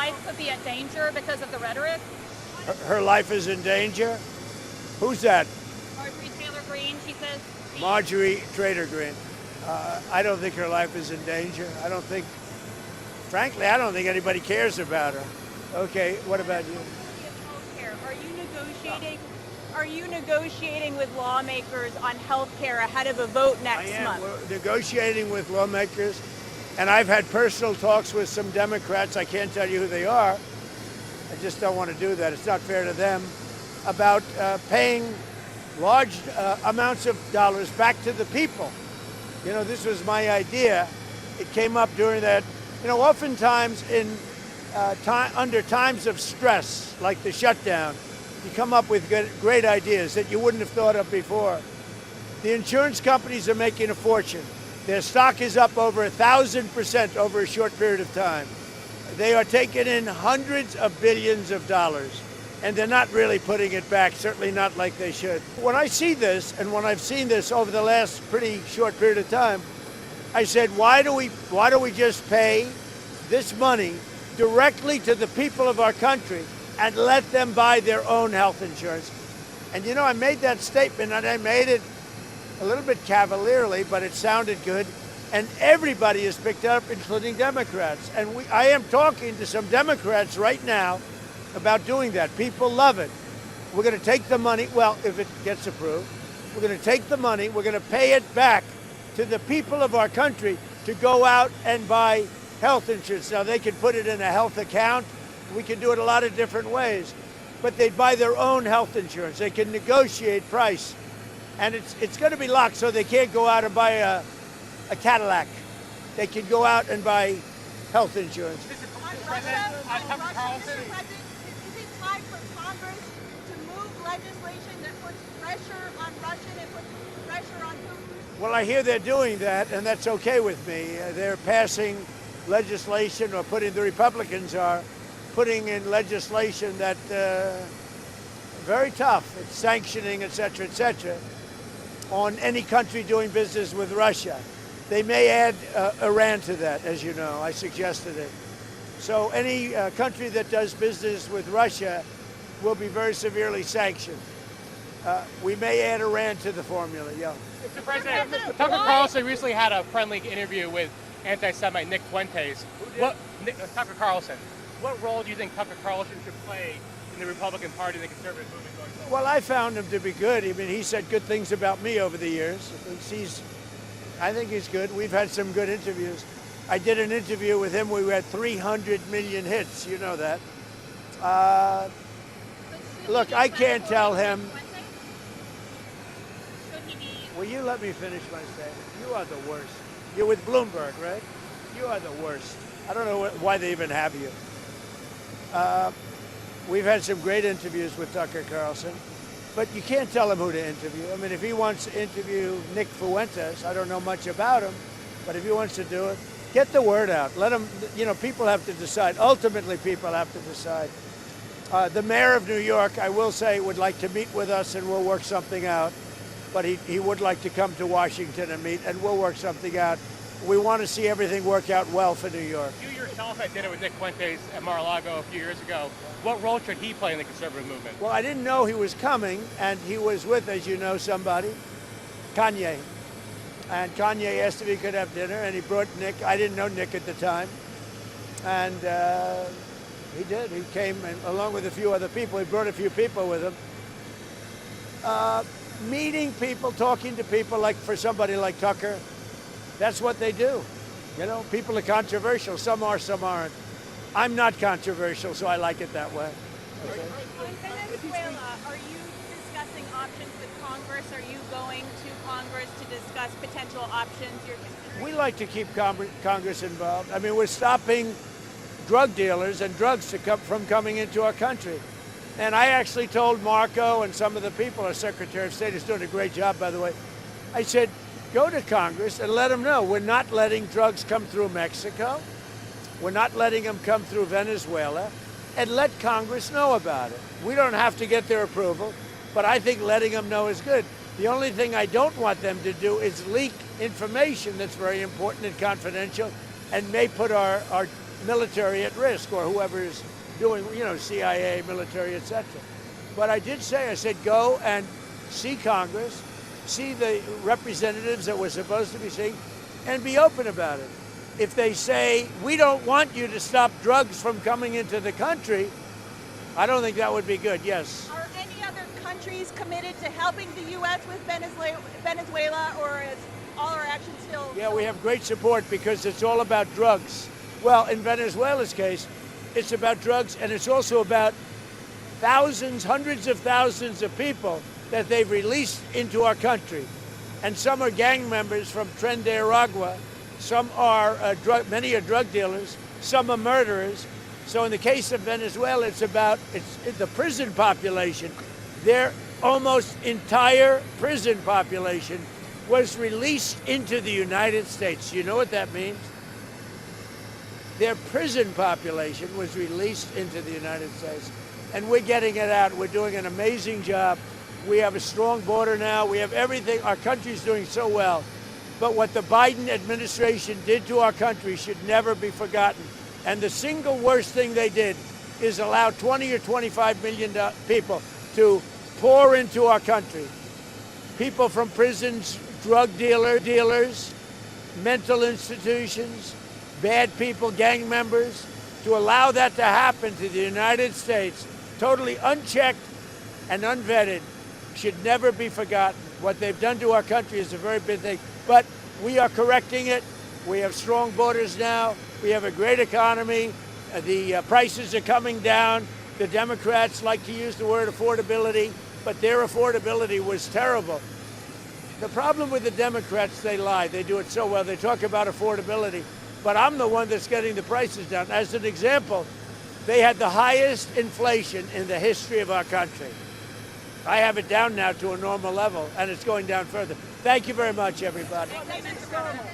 life could be in danger because of the rhetoric? Her life is in danger? Who's that? Marjorie Taylor Greene, she says. Marjorie Taylor Greene. I don't think her life is in danger. Frankly, I don't think anybody cares about her. Okay, what about you? Are you negotiating with lawmakers on health care ahead of a vote next month? We're negotiating with lawmakers, and I've had personal talks with some Democrats. I can't tell you who they are. I just don't want to do that. It's not fair to them. About paying large amounts of dollars back to the people. You know, this was my idea. It came up during that. You know, oftentimes under times of stress, like the shutdown, you come up with great ideas that you wouldn't have thought of before. The insurance companies are making a fortune. Their stock is up over 1,000% over a short period of time. They are taking in hundreds of billions of dollars, and they're not really putting it back, certainly not like they should. When I see this, and when I've seen this over the last pretty short period of time, I said, why do we just pay this money directly to the people of our country and let them buy their own health insurance? And you know, I made that statement, and I made it a little bit cavalierly, but it sounded good. And everybody has picked it up, including Democrats. And I am talking to some Democrats right now about doing that. People love it. We're going to take the money, well, if it gets approved, we're going to take the money, we're going to pay it back to the people of our country to go out and buy health insurance. Now, they can put it in a health account. We can do it a lot of different ways. But they buy their own health insurance. They can negotiate price. And it's going to be locked, so they can't go out and buy a Cadillac. They can go out and buy health insurance. Mr. President, Tucker Carlson. Is it time for Congress to move legislation that puts pressure on Russia and puts pressure on Putin? Well, I hear they're doing that, and that's okay with me. They're passing legislation, or the Republicans are putting in legislation that very tough. It's sanctioning, et cetera, on any country doing business with Russia. They may add Iran to that, as you know. I suggested it. So any country that does business with Russia will be very severely sanctioned. We may add Iran to the formula, yeah. Mr. President, Tucker Carlson recently had a friendly interview with anti-Semite Nick Fuentes. Tucker Carlson. What role do you think Tucker Carlson should play in the Republican Party and the conservative movement going forward? Well, I found him to be good. I mean, he said good things about me over the years. I think he's good. We've had some good interviews. I did an interview with him where we had 300 million hits. You know that. Look, I can't tell him. Will you let me finish my statement? You are the worst. You're with Bloomberg, right? You are the worst. I don't know why they even have you. We've had some great interviews with Tucker Carlson, but you can't tell him who to interview. I mean, if he wants to interview Nick Fuentes, I don't know much about him, but if he wants to do it, get the word out. Let him, you know, people have to decide. Ultimately, people have to decide. The mayor of New York, I will say, would like to meet with us, and we'll work something out. But he would like to come to Washington and meet, and we'll work something out. We want to see everything work out well for New York. You yourself had dinner with Nick Fuentes at Mar-a-Lago a few years ago. What role should he play in the conservative movement? Well, I didn't know he was coming, and he was with, as you know, somebody, Kanye. And Kanye asked if he could have dinner, and he brought Nick. I didn't know Nick at the time. And he did. He came, and along with a few other people. He brought a few people with him. Meeting people, talking to people, like for somebody like Tucker, that's what they do. You know, people are controversial. Some are, some aren't. I'm not controversial, so I like it that way. Okay. On Venezuela, are you discussing options with Congress? Are you going to Congress to discuss potential options you're considering? We like to keep Congress involved. I mean, we're stopping drug dealers and drugs from coming into our country. And I actually told Marco and some of the people, our Secretary of State is doing a great job, by the way. I said, go to Congress and let them know we're not letting drugs come through Mexico. We're not letting them come through Venezuela. And let Congress know about it. We don't have to get their approval, but I think letting them know is good. The only thing I don't want them to do is leak information that's very important and confidential and may put our military at risk, or whoever is doing, CIA, military, etc. But I did say, I said, go and see Congress, see the representatives that we're supposed to be seeing, and be open about it. If they say, we don't want you to stop drugs from coming into the country, I don't think that would be good. Yes. Are any other countries committed to helping the U.S. with Venezuela, or is all our action still? Yeah, we have great support because it's all about drugs. Well, in Venezuela's case, it's about drugs, and it's also about thousands, hundreds of thousands of people that they've released into our country. And some are gang members from Tren de Aragua, some are many are drug dealers, some are murderers. So in the case of Venezuela, it's the prison population. Their almost entire prison population was released into the United States. You know what that means? Their prison population was released into the United States. And we're getting it out. We're doing an amazing job. We have a strong border now. We have everything. Our country's doing so well. But what the Biden administration did to our country should never be forgotten. And the single worst thing they did is allow 20 or 25 million people to pour into our country. People from prisons, drug dealers, mental institutions, bad people, gang members, to allow that to happen to the United States, totally unchecked and unvetted, should never be forgotten. What they've done to our country is a very big thing. But we are correcting it. We have strong borders now. We have a great economy. The prices are coming down. The Democrats like to use the word affordability, but their affordability was terrible. The problem with the Democrats, they lie. They do it so well. They talk about affordability, but I'm the one that's getting the prices down. As an example, they had the highest inflation in the history of our country. I have it down now to a normal level, and it's going down further. Thank you very much, everybody. Thank you, Mr. President.